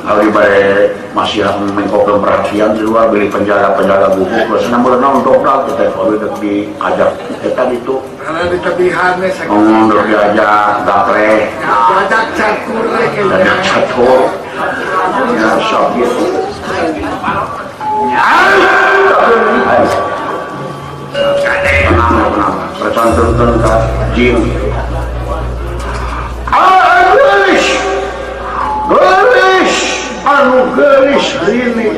hari baik masih mengkopel perhatian di luar beli penjaga buku terus namun untuk kita kalau diajak kita itu karena di tebihannya untuk diajak gapre diajak catur ya sok gitu tenang percantun ke jin gelis anu gelis ini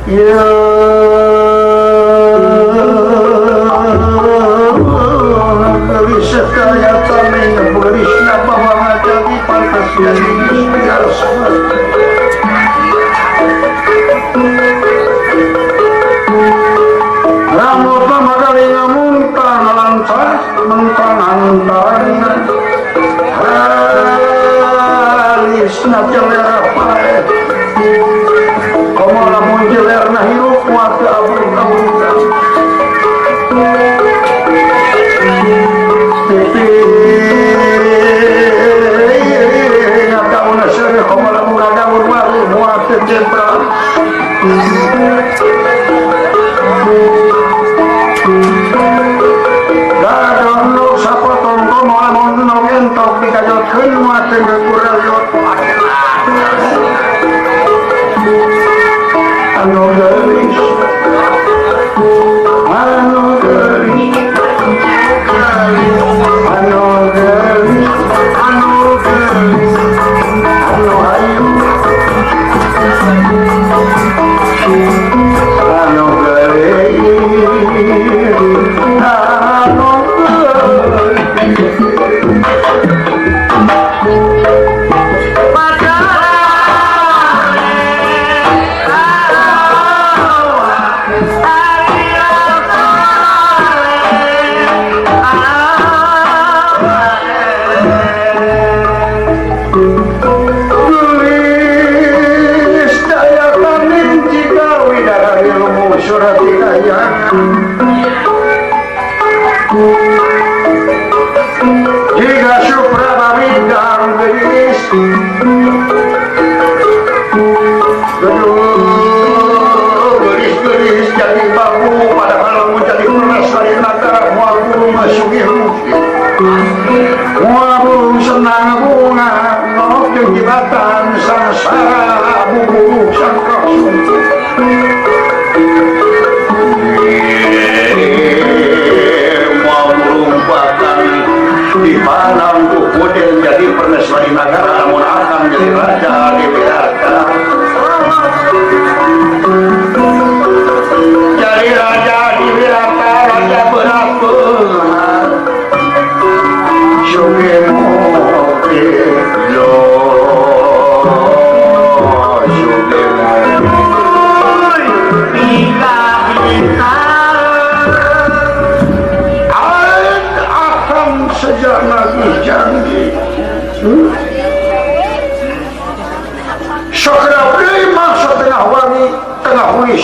ya sekaya tameng berisna bahwa jadi pantas jadi segala sesuatu rambut magali ngamuntang lancar mentang antar alisna jelera pae komo lamun jelerna hirup waktu abri kamuntang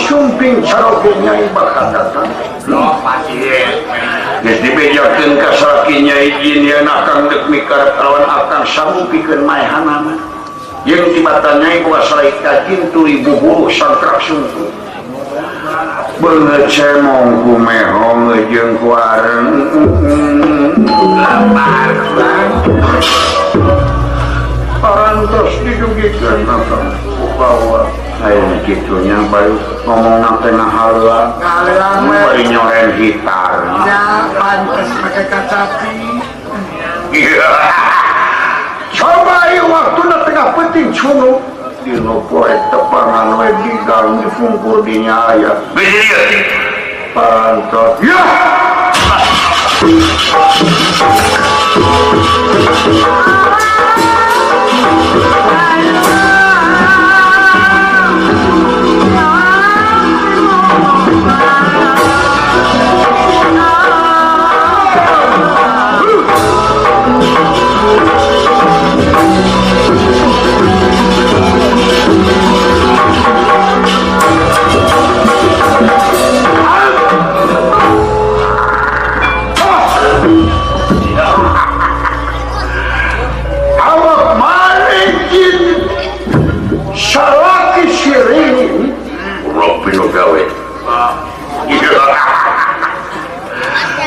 sumping sarokinya bakal datang loh pasien geus dibejakeun ka sarokinya izin yen akang dek mikarep lawan akang samupikeun maehanana jeung tibatan nyai boga salaika kintu ibu buruh sangkrak sungkuh beungeut cemong kumehong jeung kuareng lapar parantos didugikeun nonton bahwa ayo gitunya baru ngomong tengah haluan baru nyoren gitar ya pantas pakai kacapi iya coba ayo waktu na tengah penting cunu di nopo tepangan we digang difungkur dinya aya pantas ya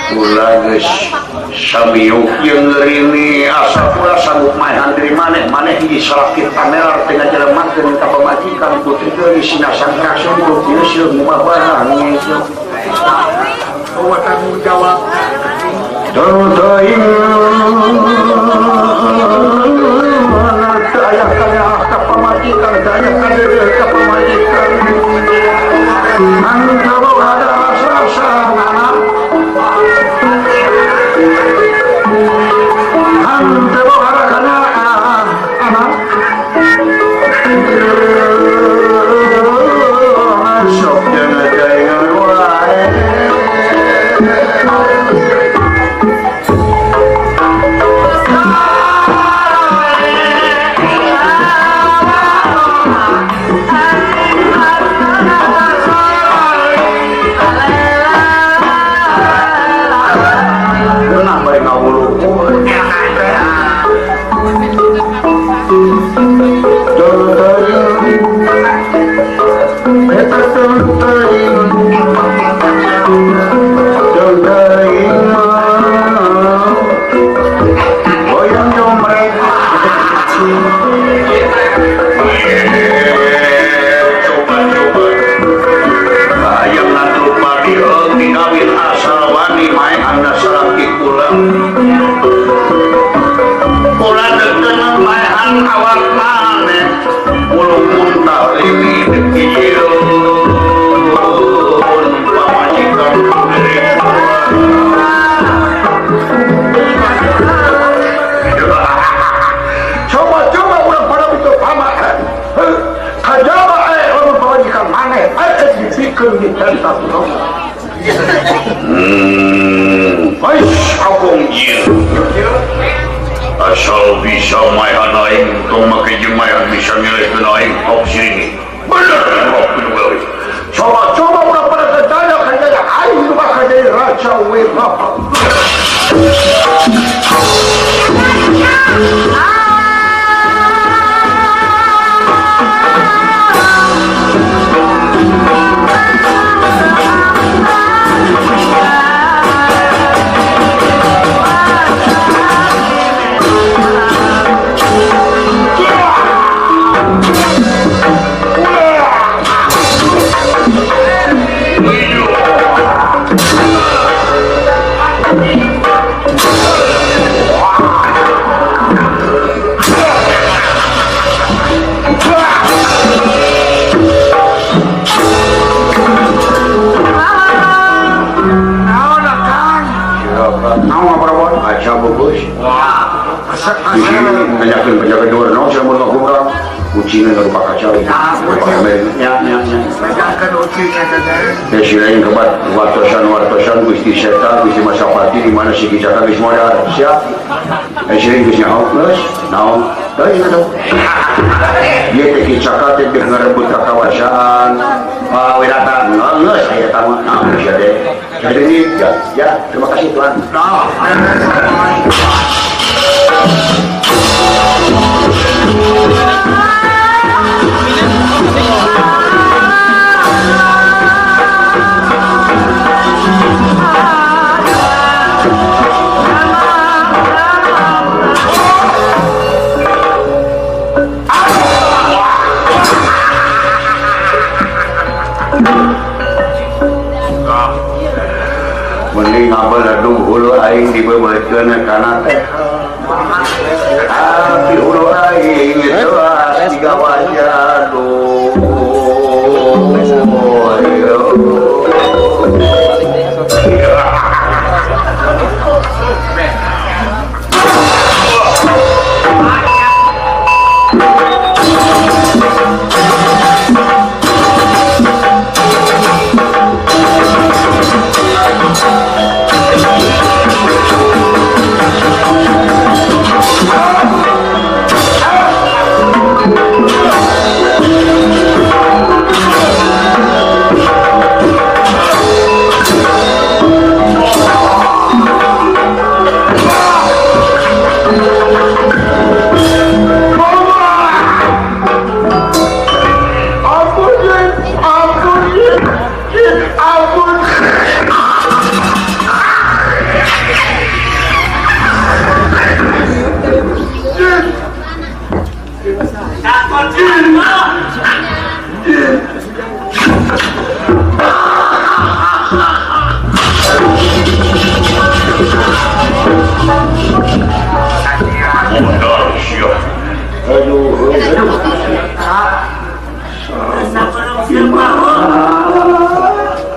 Ulah geus samiuk jeung ngeurini asa pula sanggup maehan dari maneh hiji salakit kamera tengah jelemakeun ka pamajikan putri geus sina sangkrak sungguh ieu sieun moal barang ieu. Bahwa tanggung jawab. Teuing aya kana ka pamajikan aya kana ka pamajikan. Anu ada rasa-rasa anak asal bisa maehan aing tong make jemaah bisa ngelekeun aing top sini bener coba udah pada kedaya aing bakal jadi raja wirapa. Penjaga dua nong saya mau ngurang kucingnya nggak lupa kacau Pegang ucinya saja. ya sirain kebat wartosan gusti seta gusti masapati di mana si kicaka gusti modal siap sirain gusti naon dari itu dia teh kicaka teh ngerebut kekawasan wirata nggak saya tahu jadi ini ya terima kasih Tuhan. Mending ngabal aduh hulu aing dibebeutkeun kana teh tapi hulu aing itu tiga wajah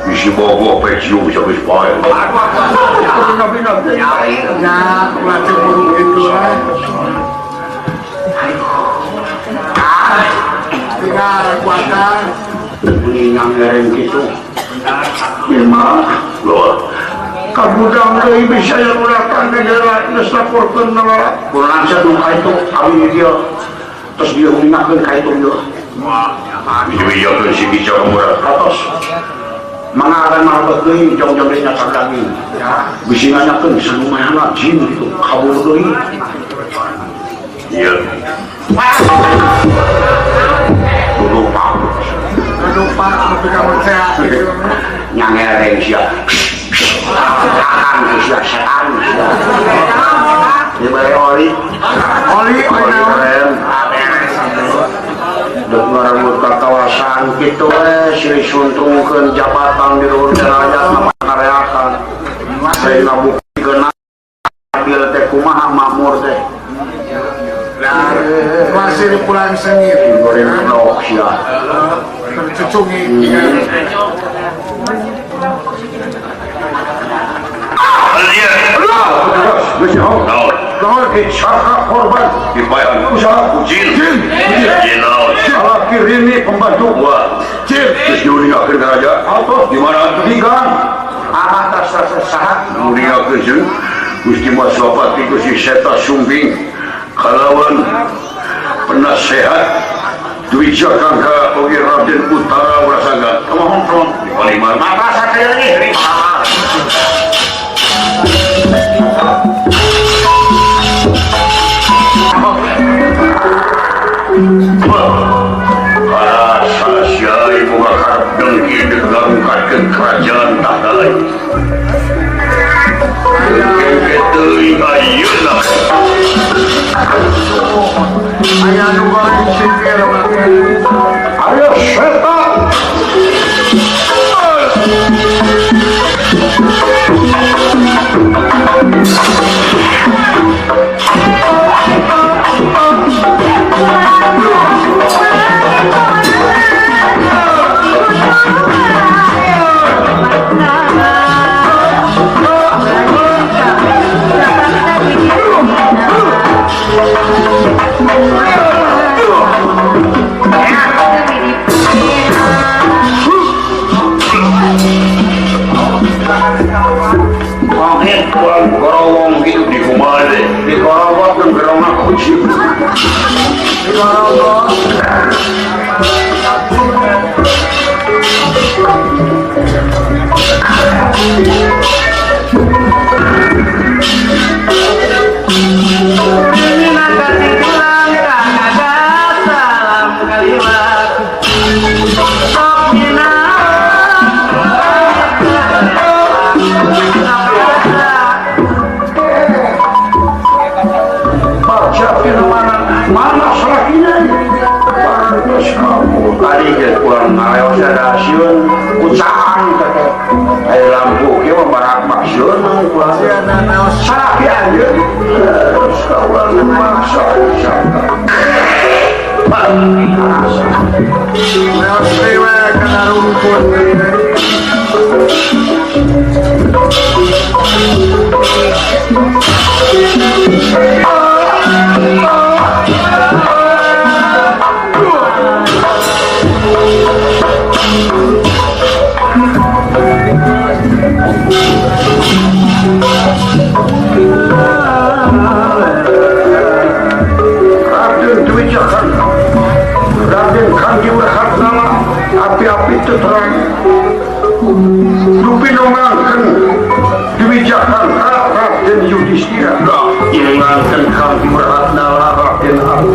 Bisi bogo pecium sampai sepain. Ya, macam burung itu lah. Tinggal kuatkan. Mengingat yang gitu. Gimana? Loh, kabudang lagi bisa yang mulakan negara laporkan nama kurang satu itu kami dia terus dia mengingatkan kait itu dia. Wah, dia kan si bicara murah atas. Mengaran malah begini jauh-jauhnya lagi. Bisa nanyakan semuanya lah jin itu kabur lagi. Iya. Lupa. Lupa, tapi kamu sehat. Nyangere siap. Setan. Diberi oli keren. Dek ngaranggut ka kawasan kitu silih suntungkeun jabatan di luhur derajat makareakan. Saya ngabukikeun ambil teh kumaha makmur teh. Masih pulang sengit. Goreng blok sia. Tercucungi. Saka korban dibayar usaha jin salah kirini pembantu gua jin terus diuningakan ke raja atau dimana digang atas rasa sahat diuningakan jin Gusti Maswapati Gusti Seta Sumbing kalawan penasehat Dwi Jakangka Ogi Raden Utara Warasaga kemohon di Paliman maka saya ini karena saya ibu bakar dengki dengarungkan kerajaan tak lain dengki ayunan Ayah nungguin singkir. ayo setan gorowong hidup di Kumade di Gorowong dan Gerona Kucing di Gorowong mana selakinya pantas kamu tadi ke kurang ngaleo sada siun ucapan kata air lampu kia membarak maksiun salaki aja terus kawan memaksa Leos dewa kena rumput. Raden Dwi Jakangka Raden Kandi Werhatnama api-api terang Dupi nongangkan Dwi Jakangka Raden Yudhistira ingatkan Kandi Werhatnama Raden Abu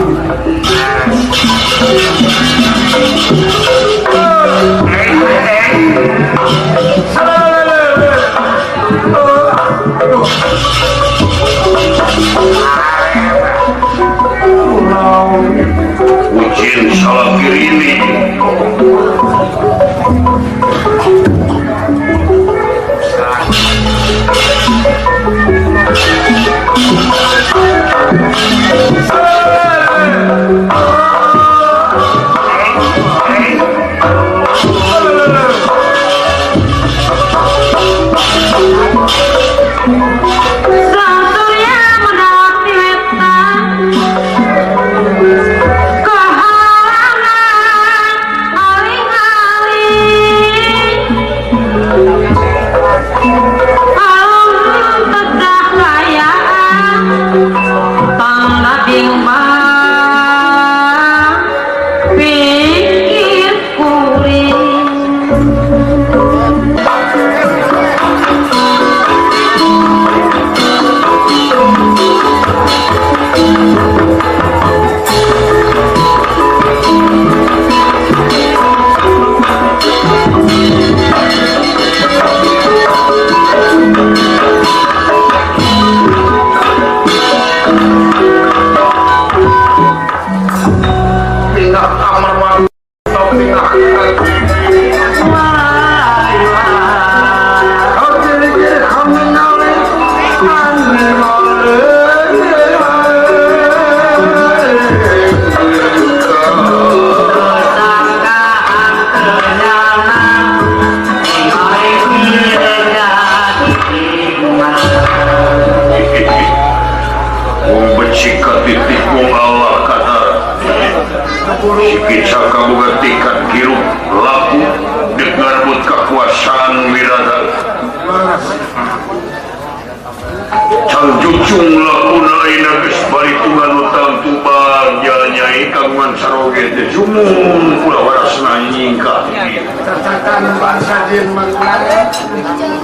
Ujian salah kiri ini titik Allah kata sikit sakabuga tingkat hirup laku dengan but kekuasaan wirada canjucung lakuna ina geus balitungan utang tubang nyai kagungan saroge teh jumun kula warasna nyingka Cacakan bangsa jin mangkulan.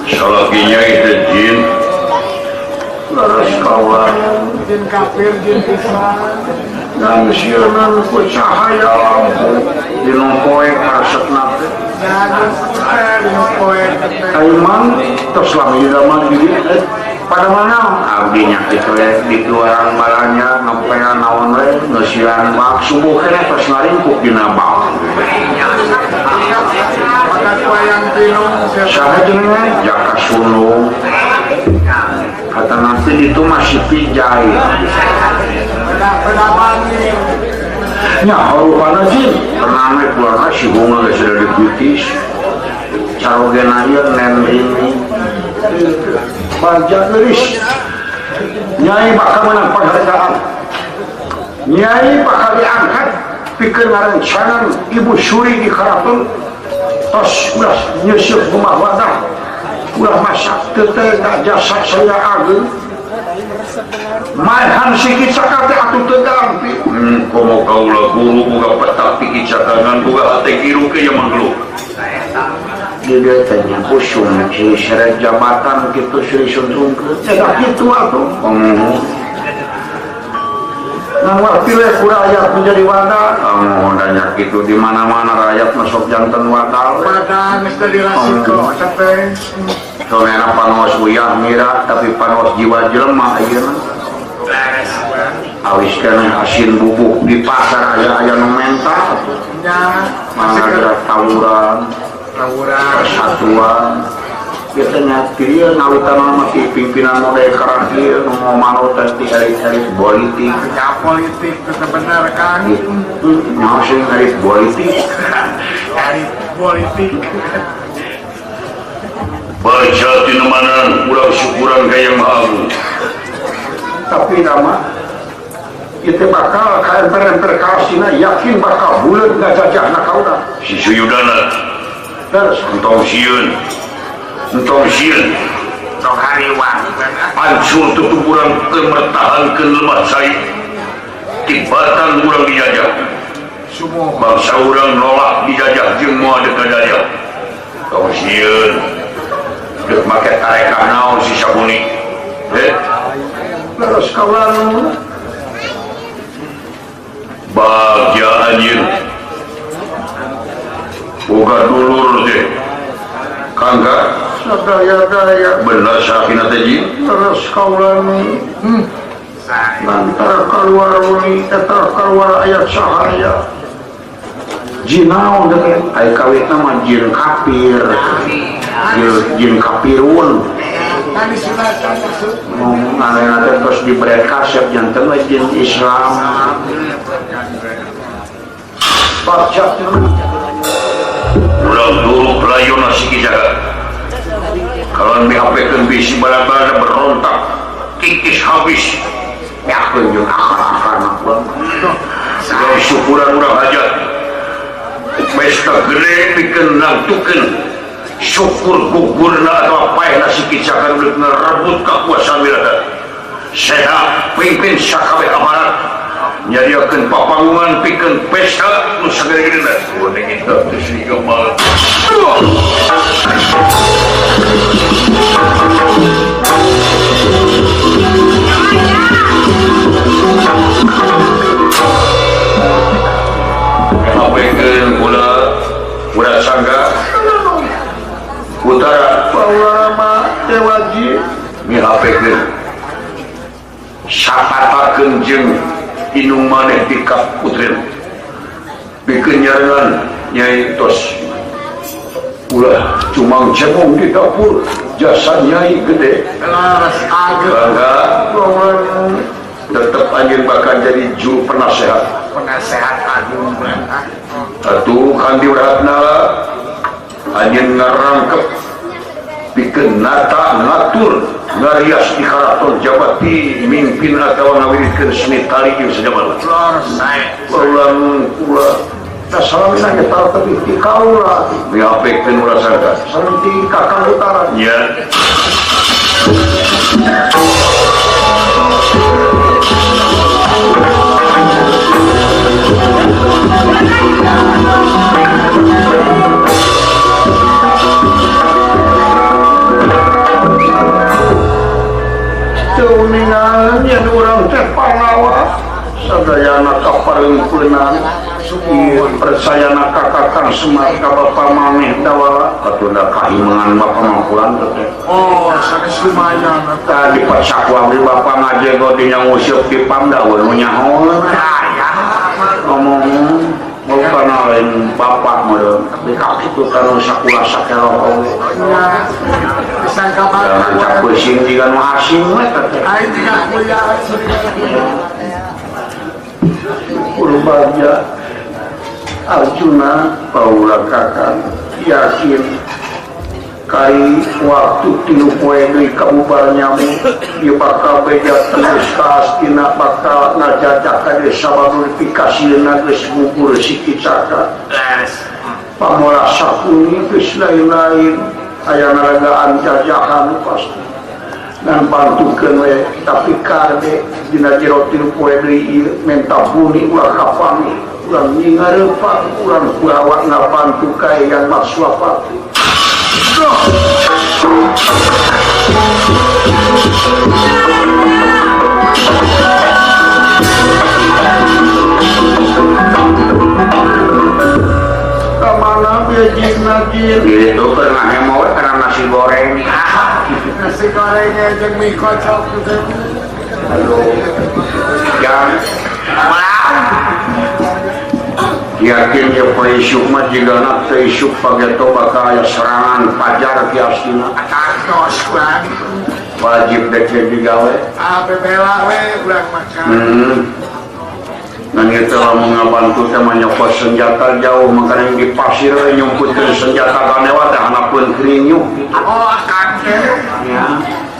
salaki nyai teh jin laras kawan Jin kafir, jin Islam. dan sieunan ku cahaya lampu dinu poe karesepna teh Jangan kita poin. Aiman terus lama di dalam diri pada mana abdinya itu di orang balanya ngapain naon we ngeusian bak subuh kene terus ngaringkuk dina bak Maka wayang pinung. saha jenengan jaka sulung kata nanti itu masih pijai Pedaman nih. nya harupana jin pernah naik keluarga si bunga geus sudah diputis carogena ieu nen ini banjak geus nyai bakal menang penghargaan nyai bakal diangkat pikeun ngarencangan ibu suri di karapeung tos ulah nyeuseuk rumah wadah ulah masak teu teh jasad saya ageung maehan sikit sakate atuh teu dampi komo kaula guru boga petak pikir cadangan boga hate kiru ke yang manglu dia tanya usum si syarat jabatan gitu suri sundung ke tidak gitu atuh nang pilih rakyat menjadi wadah danya gitu di mana-mana rakyat masuk jantan wadah Padang mesti dirasiko sampai soalnya panos uyah mira tapi panos jiwa jelema ayeuna awis kana asin bubuk di pasar aya nu menta nya mana ada tawuran persatuan biasanya dia ngawitan sama si pimpinan model karakter mau manut di elit-elit politik ya politik itu benar kan masih elit politik dari politik baca tinamanan ulah syukuran ke yang maha agung tapi nama itu bakal kalian perkasina yakin bakal bulat gak jajah nak kaudah si Suyudana terus entong sieun Tong hariwang. hancur tutuburan kemertahankan lemah saya tibatan urang dijajah semua bangsa urang nolak dijajah jeung moal dek kadaya tong sieun dek make tarekan naon si sabuni terus kawan bagja anjeun boga dulur teh kangga sadaya-daya bener sakina teh jin terus kaulan lantar keluar uni eta keluar ayat sahaya jin naon teh ai kawitna mah jin kafir jin kafirun tadi sudah maksud ngomong teh terus diberi kasep janten we jin Islam baca ulang dulu pelayona siki jaga kalau dihapekeun bisi bala-bala berontak kikis habis yakeun jeung akar-akarna segala syukuran urang hajat pesta gede pikeun nangtukeun syukur gugurna atau paehna siki jaga udah ngerebut kekuasaan wirada sehat pimpin sakabeh amarat nyariakeun papangungan pikeun pesta nu sagede-gedena wadeng kita teh siga mal ngapaikeun kula udah sangga utara paurama tewaji mihapekeun sapatakeun jeung inung maneh di kap putrin bikin nyarengan nyai tos ulah cumang cemong di dapur jasa nyai gede laras agak bangga jadi juru penasehat agung. atuh kandi beratna anjeun ngarangkep pikeun nata ngatur ngarias di karaton jabati mimpin atawa ngawiritkeun seni tali jeung sajabala ulang kula salamina ge tara teh ti kaula diapikeun urang sarta sareng ti kakang utara nya Tuningan yang orang teh Pangawa sadayana kaparengkunan percayana kakakang Semar ka Bapa Mameh Dawala katunda kaimangan Bapa Mangkulan teh. Oh, sanes lumayan. Tadi pas sakwa Bapa ngajego di nguseup di Pandawa nu nyahoeun. Ngomong bukan lain bapak model di kaki itu kan sakula sakero Ya, disangka jangan banget. cap pusing jika nu asing Aing tidak kuliah. Purbaja Arjuna Paula kakak yakin kai waktu tilu poe deui kabubar nyamuk ieu bakal beja terus ka astina bakal ngajajak ka desa glorifikasieuna geus gugur si Kicaka pamola sakuni geus lain-lain aya ngaragaan jajahan pasti dan bantukeun we tapi kade dina jero tilu poe deui ieu menta buni ulah kapami ulah ngingareupan ulah kurawat ngabantu ka yang Maswapati. Kemana bejik nagir gitu pernah hemau karena nasi goreng Nasi gorengnya jeung mie kocok gitu. yang yakin ya paisuk mah jika nak paisuk pageto bakal aya serangan pajar ki astina Kantos kan. wajib dek digawe Bela we urang makan. dan itu lamun ngabantu teh manyokot senjata jauh makanya di pasir nyumputkeun senjata ganewa teh hanapeun krinyuk Oh, akan teh. ya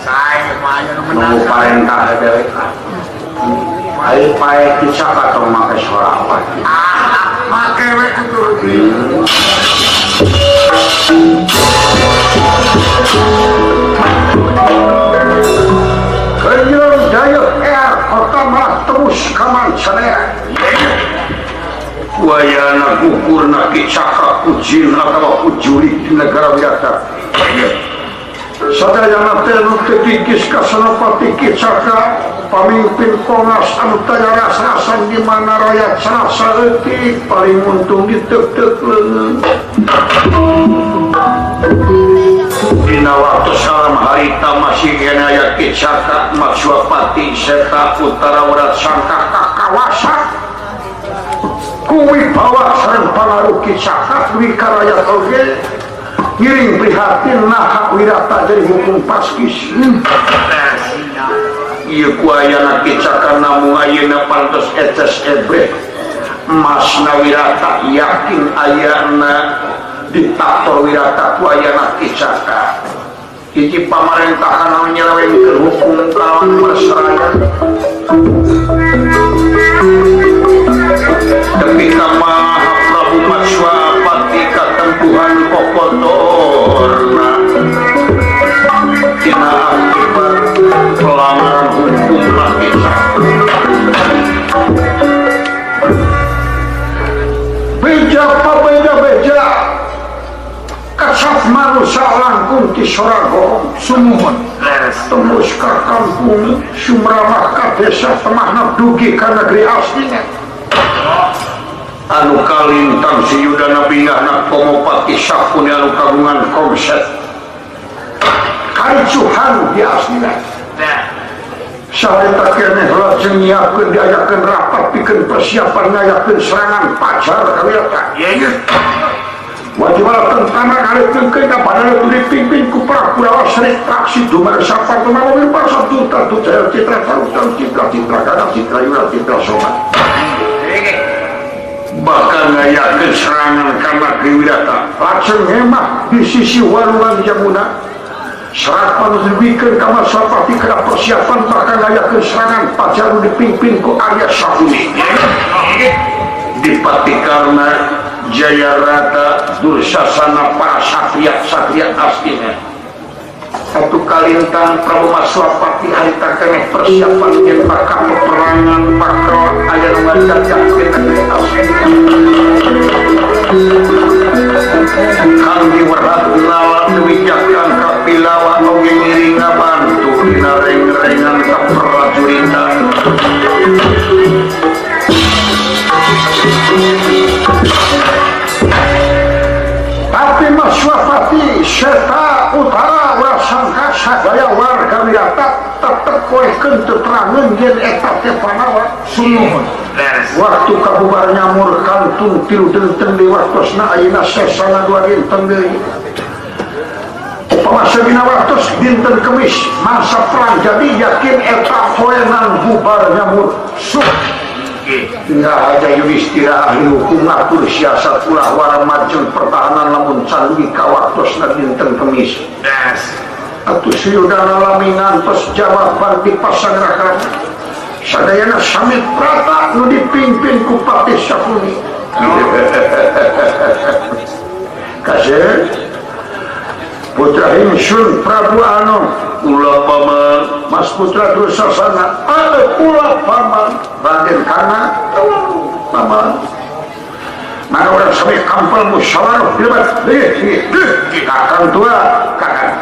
Saya lumayan nunggu menang. parentah dewe ai pae Kicaka tong make sorawat Make we kudu rugi. Kenyang daya kota malah terus kaman sadaya wayana gugur Kicaka kujin atau kujulik di negara Widata sadayana teh nu ketikis ka Senopati Kicaka pamimpin Kongas anu taya rasasan di mana rakyat sarasa leutik paling untung ditek-tek leungeun dina waktu salam harita masih kena aya Kicaka Maswapati serta Utara Warat sangka kakawasa kuwi bawa sareng pangaruh Kicaka wikaraya oge ngiring prihatin nah Wirata jadi hukum paskis ieu ku ayana Kicaka namung ayeuna pantos etes ebe Masna Wirata yakin ayana diktator Wirata ku ayana Kicaka hiji pamerintahan anu nyelewengkeun hukum lawan masyarakat ketika Mahaprabu Maswapati katempuhan kokotorna tina akibat pelanggaran hukum Kicaka beja beja kasat manusia langkung di Soragong sumuhun tembus ke kampung Sumramah ke desa temahna dugi ke negeri aslinya anu kalintang si Yudana bingahna Komopati Sapuni anu kagungan komset karicuhan di aslinya saharita keneh lajeng nyiapkeun diayakeun rapat pikeun persiapan ngayakeun serangan pajar ka Wirata wajib tentara kali tengkena pada itu dipimpin ku para Kurawa Sri Traksi Dumar Sapar Tumawir Pasar Tuta Tuta Citra Tarutan Citra Citra Kadang Citra Yura Citra Sobat bahkan ngayakin serangan karena Kriwidata langsung hemah di sisi warungan Jamuna serapan lebihkan kamar seperti kena persiapan bahkan ngayakin serangan Pajaru dipimpin ku Arya Sahuni dipati karena Jayarata Dursasana para satria-satria aslinya satu kalintang Prabu Maswapati harita kene persiapan yang bakal peperangan bakal ayah ngajak kita kang diwerat nawa kebijakan kapilawa oge ngiring ngabantu dina reng-rengan ka prajuritan tapi Maswapati serta utara wasangka sadaya warga Wirata tetep koekeun teterangan yen eta teh Panawa sumuhun waktu kabubar nyamur kantung tilu dinten diwaktosna ayeuna sesana 2 dinten deui upama sabina waktos dinten Kemis masa perang jadi yakin eta poenan bubar nyamur tinggal aja Yudhistira ahli hukum ngatur siasat ulah wara majeng pertahanan lamun candugi kawaktosna dinten Kemis atuh siyudana lamingan tos jawaban dipasang rakan sadayana sami prata nu dipimpin ku Patih Sakuni kasih putra Himsun Prabu Anom ulah paman Mas Putra Dursasana ada ulah paman Raden Kana paman mana orang sampai kampel musyawarah debat kakang tua kakang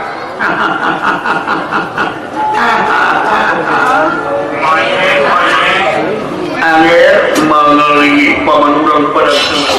angger mengelingi paman urang pada semua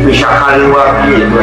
bisa keluar gitu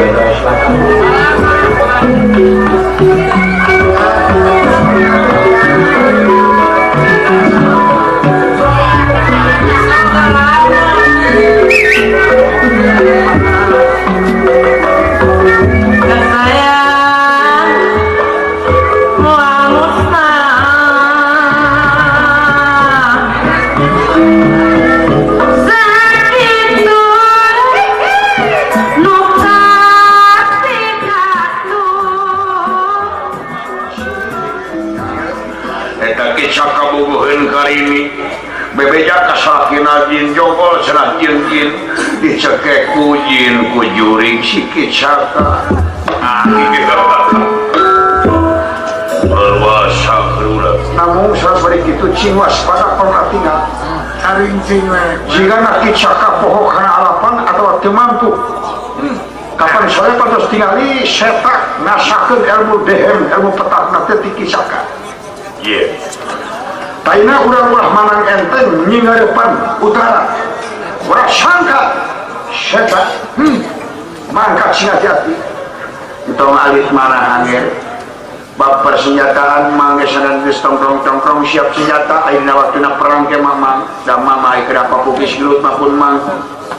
Cakabogoheun kali ini bebeja kasakina jin jongkol cenah jin dicekek ku jin ku juring sikit saka berwasa kerulah namun sabari kitu cing waspada pernah tinggal Carincing we. jika nak cakap pohon karena alapan atau teu mampu kapan saya pada tinggali setak nasakeun ilmu dehem ilmu petak nanti tiki saka taina urang-urang manang enteng nyingarepan utara urang sangka setak mangkat sinati entong alit mana angin bab persenjataan manggesanan geus tongkrong siap senjata ayeuna waktuna perang ke mamang da mama ai kenapa pukis gelut maupun mang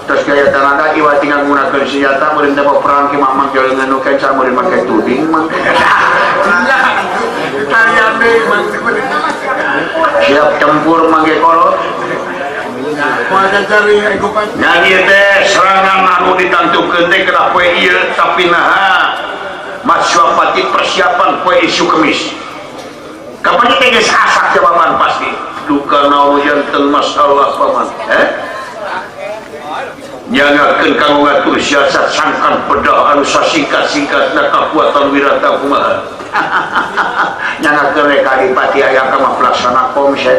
terus gaya tenaga iwa tinggal menggunakan senjata meureun teh perang ke mamang jalan anu kenca meureun make tuding mang siap tempur mangge kolot Kuada cari ekupan. nya ieu teh serangan anu ditantukeun teh kana poe ieu tapi naha masyapati persiapan poe isu kemis kapan teh geus asak jawaban pasti duka naon janten masalah paman nyanggakeun kanggo ngatur siasat sangkan pedah anu sasingkat-singkatna kakuatan wirata kumaha nyanggakeun rek adipati aya ka pelaksana komsel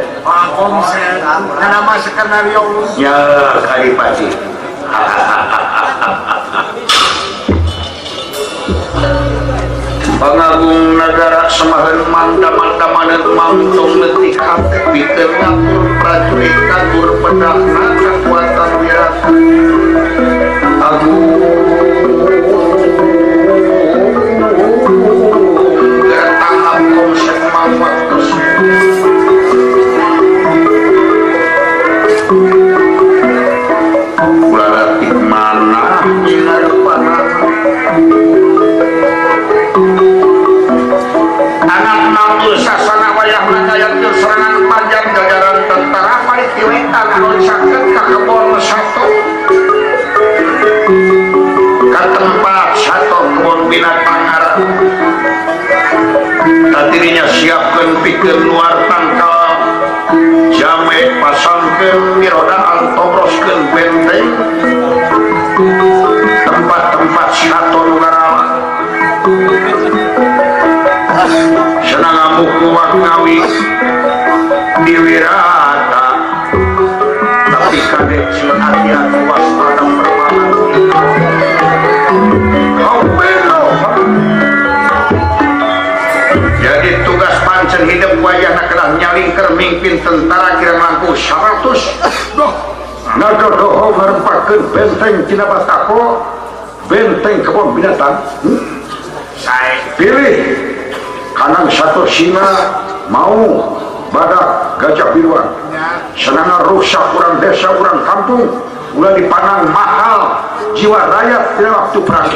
Komsel. Nama skenario. ya adipati Pangagung negara semahan manda-manda mangtong letik hati bikeun ngatur prajurit katur pedahna kekuatan wirata agung gertangap komsek mawat ularatik mana nyingarepanana anak nangul sasana wayah nagayankeun serangan panjang jajaran tentara pariti wetan anu sakeun ka kebon sato ka tempat sato kebon binatang arab tadirinya siapkeun pikeun luar tangkal jame pasangkeun mirodaan tobroskeun benteng tempat-tempat sato nu ngarawa senang amuku waknawi di wirata tapi kadek silat hati-hati waspada perbangan kau belo jadi tugas pancen hidup wayah nak nyalingker mimpin tentara kira langkung 100 nagadoho merempakeun benteng tina batako benteng kebon binatang saya pilih kanang satu singa mau badak gajah biruan senangan rusak orang desa orang kampung ulah dipanang mahal jiwa rakyat pada waktu perang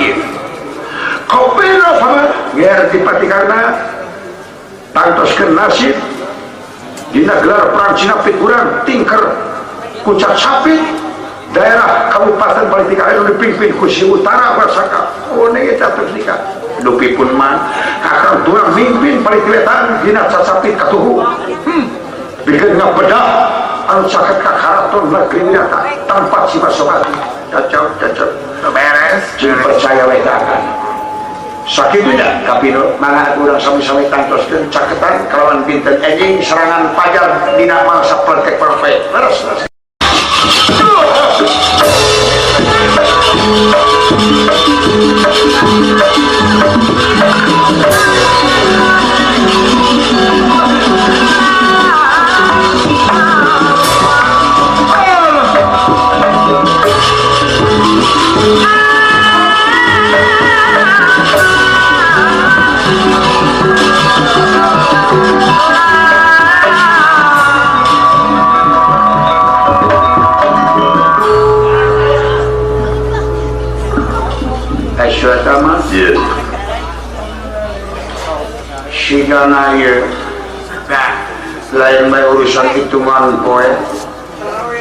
kau bela sama ger dipatikarna tangtoskeun nasib dina gelar perang Cina pikuran tingker kucat sapit daerah Kabupaten Balitika anu dipimpin ku si Utara Wasaka one eta terus nikah dupi pun man kakang turang mimpin Balikiletan dina sasapit katuhu bikin ngabedah anu caket kakaraton negeri nyata tanpa sifat sobat cocok beres jangan percaya wedakan sakit tidak kapino mana urang sami-sami tantoskeun caketan kalawan pinten enjing serangan pajar dina mangsa praktek perfect leres Asyatama sigana ieu lain bae urusan hitungan poe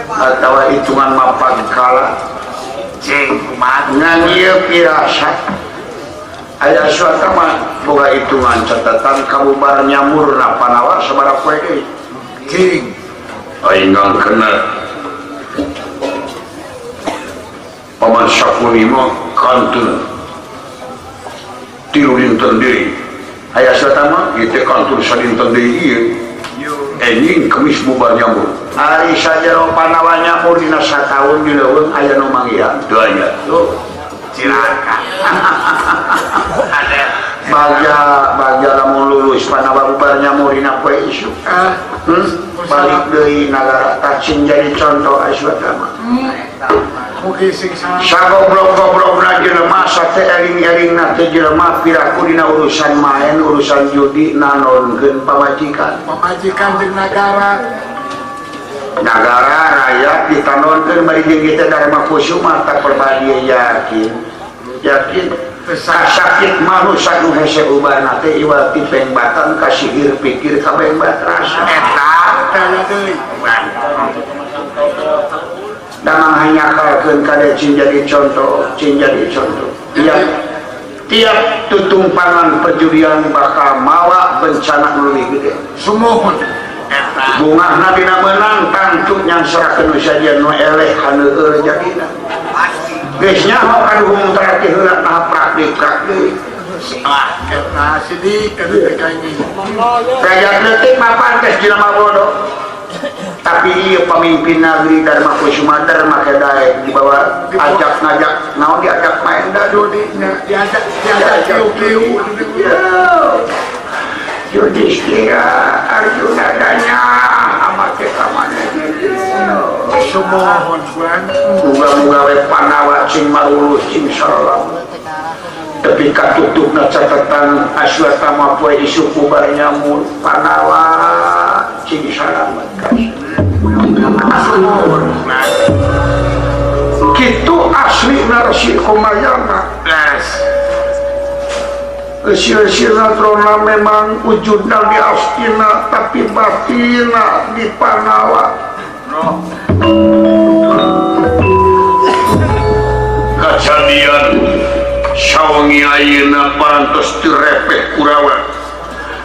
atawa hitungan mapan kala cing kumaha ngan ieu pirasat aya asyatama boga hitungan catatan kabubar nyamurna panawa sabaraha poe deui Cing aing kena paman Syakuni mah kantun tilu dinten deui aya satama ieu teh kantun sadinten deui ieu enjing kemis bubar nyambur ari saja panawa nyambur dina sataun di leuweung aya nu manggihan teu aya tuh cilaka bagja lamun lulus panawa bubar nyambur dina poe isu balik deui nagara tacing jadi contoh aswatama Mugi sing sagoblok-goblokna jelema sate eling-elingna teh jelema piraku dina urusan main urusan judi nanonkeun pamajikan jeung negara rakyat ditanonkeun bari jeung kita dharma kusuma tak perbadi yakin sakit manusia nu hese ubahna teh iwal tipeng batan ka sihir pikir kabeh batrasa eta tanya deui damang hanya kalkeun kade cing jadi contoh tiap tutumpangan perjudian bakal mawa bencana leuwih gede sumuhun bungahna dina meunang tangcuk nyang serakeun sajian nu eleh haneueur jadina geus nyaho kaduhung terakhir heula nah praktik deui eta sidik kana tekaini kayak leutik mapan tes jelema bodoh tapi iya pemimpin negeri Dharma Kusuma Dharma Kedae di bawah ajak ngajak naon diajak main dadu diajak kiu-kiu Yudhistira Arjuna Danya amake kamane sumuhun buan muga-muga we panawa cing marulus cing salam tapi katutupna catatan aswatama poe isu bubar nyamur panawa cing salamet kitu asli narasi kumayana Sir-sirna trona memang wujudna di Astina tapi batina di Panawa kejadian sawangi ayeuna parantos direpeh Kurawa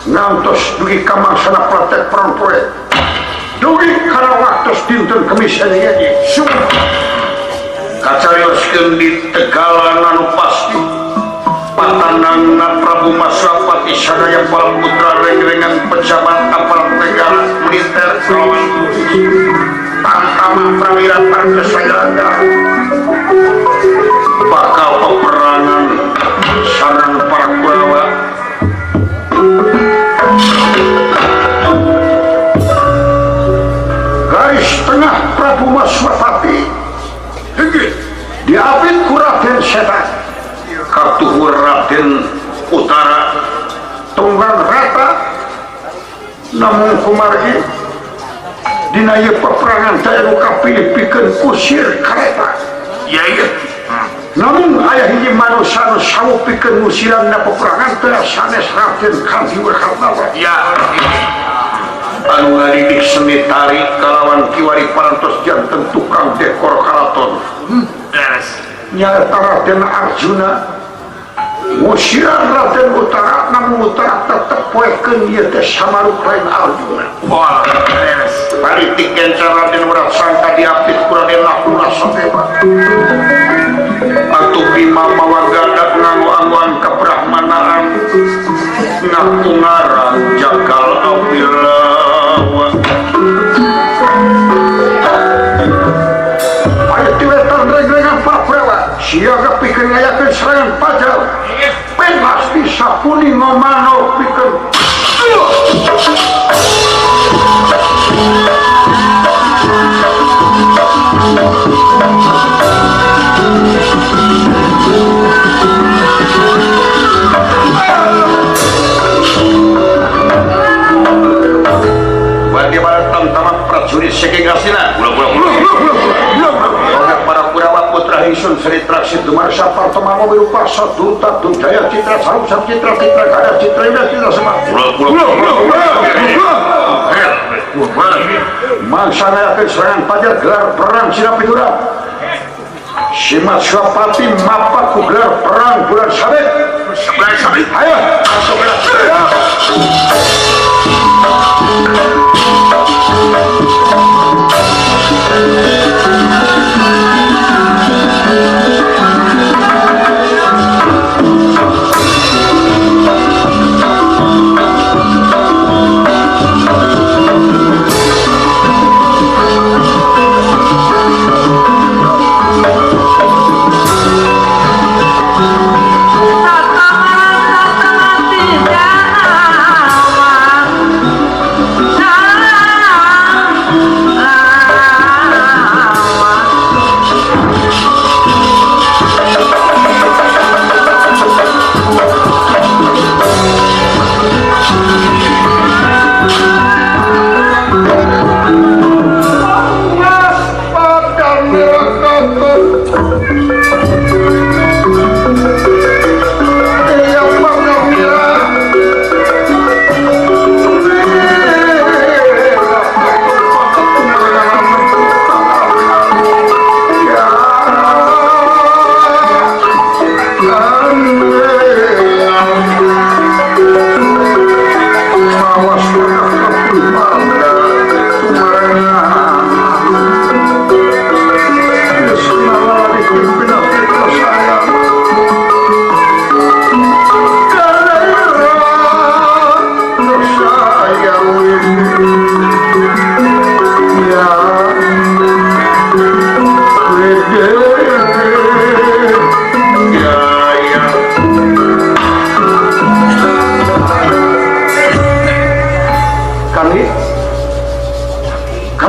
ngantos dugi kamangsana praktek perempuan dugi kana waktu dinten Kemis aya kacarioskeun di Tegalan anu pasti patanangna Prabu Masrapati sadaya para putra rengrengan pejabat aparat negara militer kawan tantama prawira parkesayada bakal peperangan sareng para Kurawa garis tengah Prabu Masrapati diapit ku Raden Setan katuhur Raden Utara tunggang rata namun kumargi dina ieu peperangan teh anu kapilih pikeun kusir kareta iya namun aya hiji manusia anu sawu pikeun musiranna peperangan teh sanes Raden Kandi Werkatawa ya anu ngadidik seni tarik kalawan kiwari parantos janten tukang dekor karaton nyaeta Raden Arjuna musiran Raden Utara namun Utara tetep poekeun ieu teh samaruk lain Arjuna politik kencan Raden Wiratsangka diapit ku Raden Nakula Sateba atuh bima mawa gadak nganggo-anggoan kebrahmanaan ngatungaran jagal awilawa aya tiwetan rengrengan para Kurawa siaga pikeun ngayakeun serangan pajal pasti sapuni ngomano pikeun bagaimana tamtama prajurit saking asina para Kurawa putra Hisun Sri Traksit Dumarsya Partomamo Wirupaksa Duta Dujaya Citra Sarup Citra Citra Gada Citra Ida Citra Semar mangsana akan serangan pajar gelar perang Sinapidura Simat Swapati mapak ku gelar perang bulan Sabit ayo masuk gelar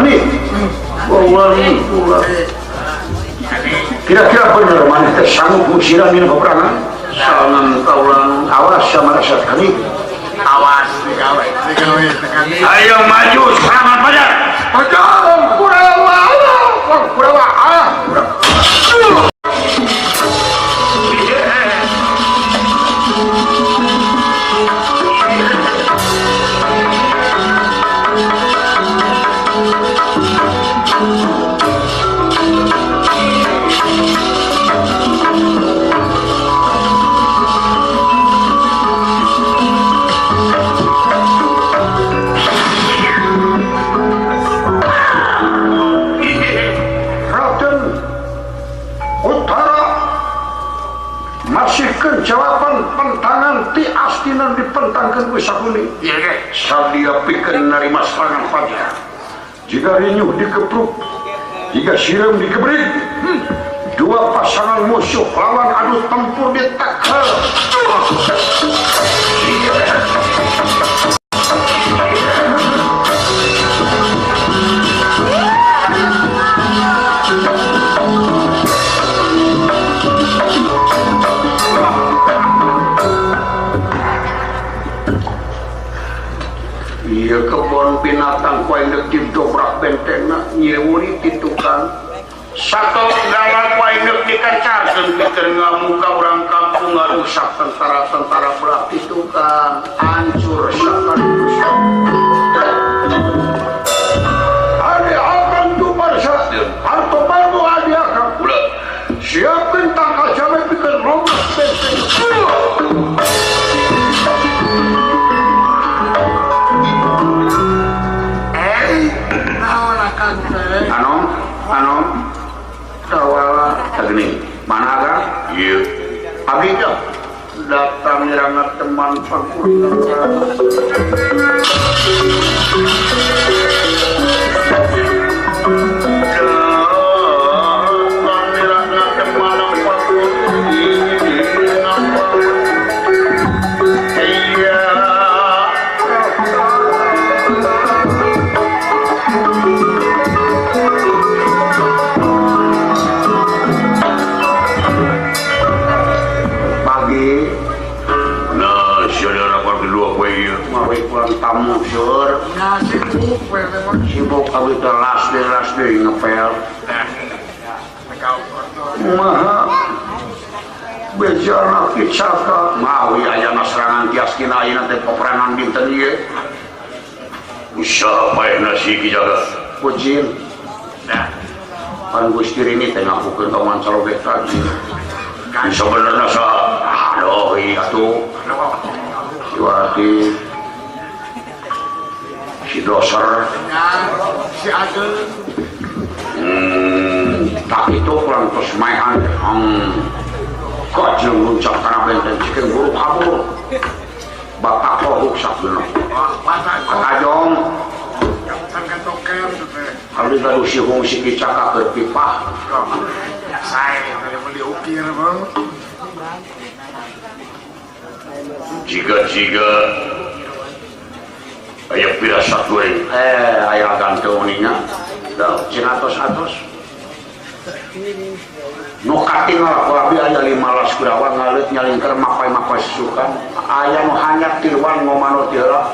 Hani kira-kira bener mana teh sanggup musiran ini peperangan sangan kaulang awas sama rasa Hani Awas digawe tekan. ayo maju serangan pada Kurawa jawaban pentangan ti astinan dipentangkan ku sakuni sadia pikeun narima serangan fajar jika rinyuh dikepruk jika siram dikebrik dua pasangan musuh lawan adu tempur ditakel iya kebon binatang kau yang didobrak bentengna nyewuri titukan satu galak kau yang dikancarkan pikir ngamuka orang kampung ngarusak tentara-tentara belah titukan hancur sekaligus adi akan tubar saja harto baru adi akan siapin tangkal jamai pikir robek benteng tawala tegeni mana kan iya abdi datang nyerangat teman pangkurang tamu sur sibuk abis las deh ngepel maha bejar kicaka mawi ayana serangan tias kina ayana teh peperangan binten ieu usaha paeh nasi kijaga pujin pan Gusti Rini teh ngapukeun kawan calobek tadi sebenarnya sa aduh itu siwati si doser si Ageng tak itu kurang terus mayan kok jeung muncak kana benteng cikeun guru kabur bapak kok ruksak bener akajong kali gaduh si hong si kicaka ke pipah saya beli ukir bang jika aya pirasat we aya gantung ininya da cinatos-atos nu katingal abi aya 15 kurawan ngalit nyalingker mapai-mapai susukan aya nu hanyap tiluan ngomano tiara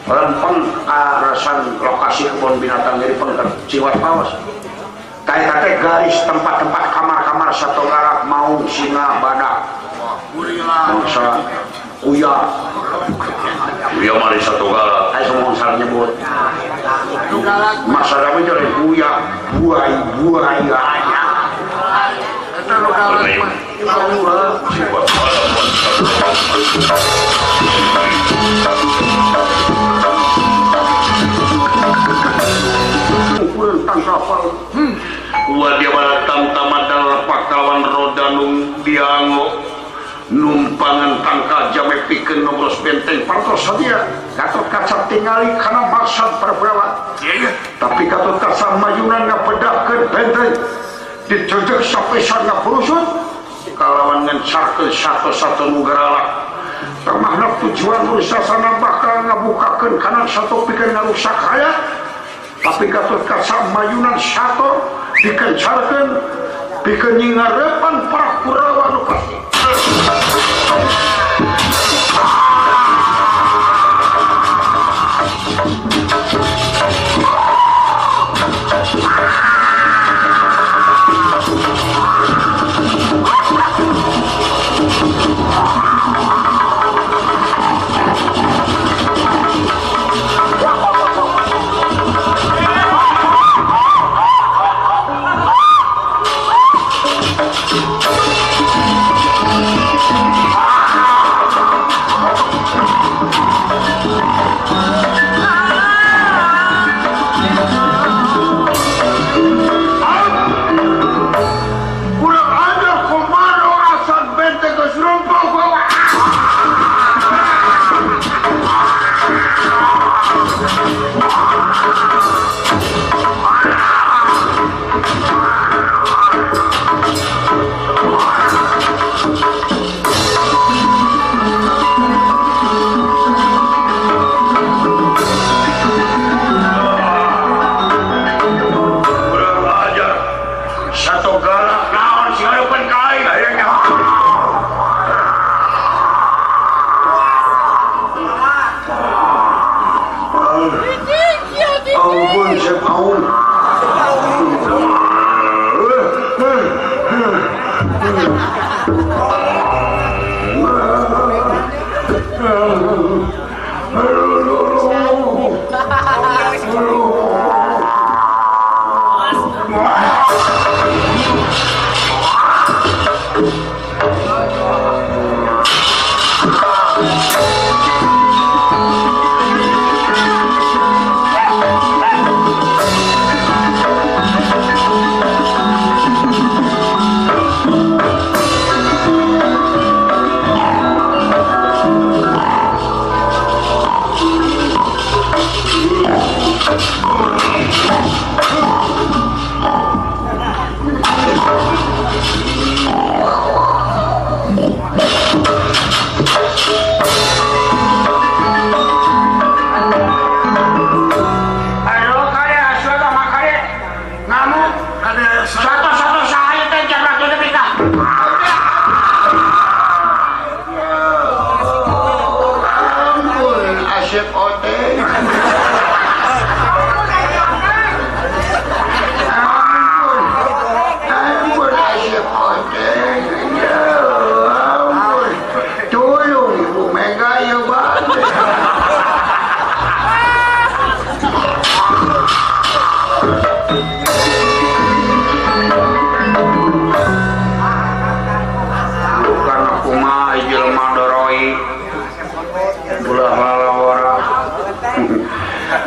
lempeng arasan lokasi kebun binatang jadi pengker ciwat pawas kaya garis tempat-tempat kamar-kamar satu garak maung singa badak mangsa uya mari satu garak ayo semua salah nyebut masalah itu dari uya buaya ukuran tangkapal dia balatang tamadal lepak kawan roda nung diango numpangan tangka jame pikeun nomros benteng partos sadia Gatot Kaca tingali karena maksud perberawat tapi Gatot Kaca mayunan ngapedahkeun benteng dicojok sampai sana perusut kalawan ngencarkeun satu-satu nugarala tamahna tujuan rusasana bakal ngabukakeun kana satu pikeun ngarusak hayat tapi katut kasam mayunan syator dikencarkan pikeun nyingarepan para Kurawa nu pasti.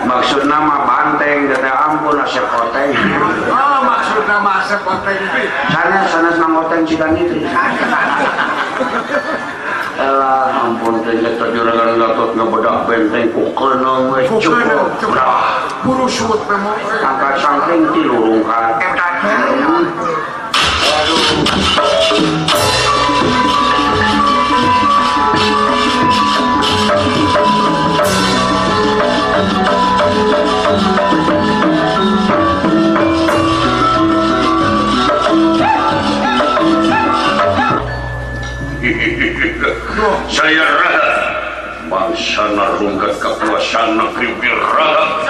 Maksud nama banteng dan ampun asep oteng. Oh, maksud nama asep oteng itu. Sana nang oteng cikan itu. Elah ampun teh juragan Gatot ngebedak benteng kukeunong we cukup. Buru suut memang. Angkat sangking ti lurung kan. Saya Raha bangsa narungkat kekuasaan negeri Biraha